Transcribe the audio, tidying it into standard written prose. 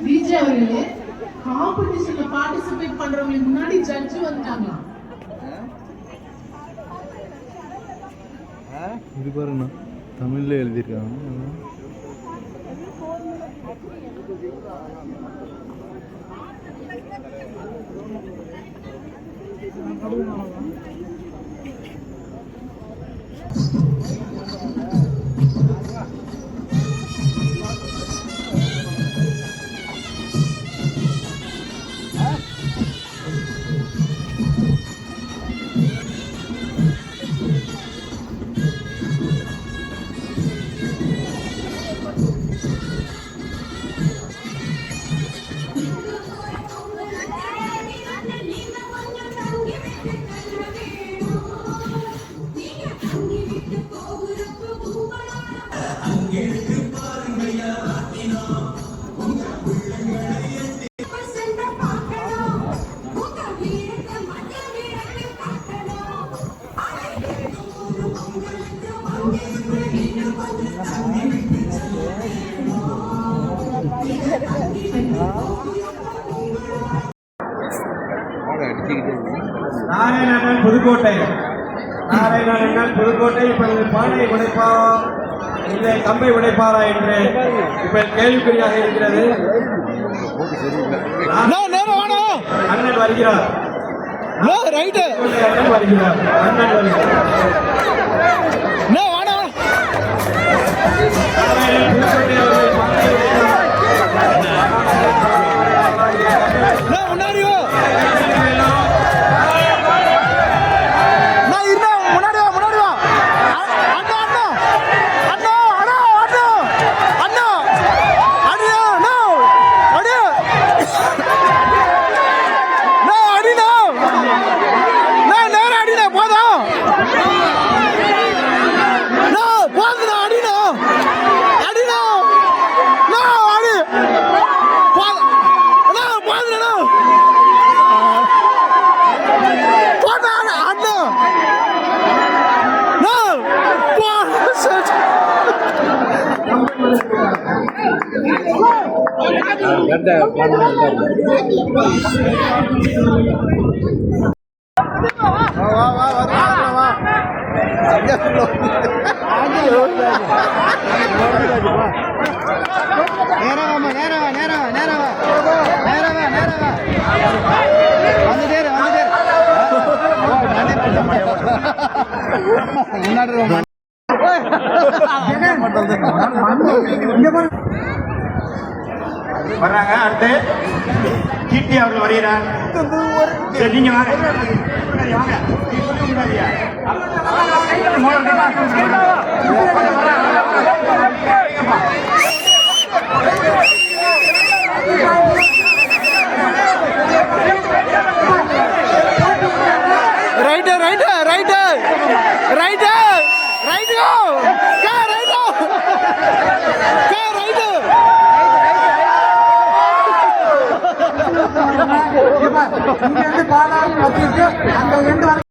DJ அவர்களே, காம்படிஷன்ல participate பண்றவங்களுக்கு முன்னாடி ஜட்ஜ் வந்துட்டாங்க. இது பாருங்க, தமிழ்ல எழுதியிருக்காங்க. நாராயணன் புதுக்கோட்டை, நாராயணன் புதுக்கோட்டை. இப்ப பானை உடைப்பா இல்லை கம்பை உடைப்பாரா என்று இப்ப கேள்விக்குறியாக இருக்கிறது. அண்ணன் வருகிறார், அண்ணன் வருகிறார், அண்ணன் வருகிறார். வர்றாங்க. அடுத்து கீர்த்தி அவர்கள் வருகிறார். நீங்க வாங்க. Right right right right right இங்க இருந்து பாலா அங்க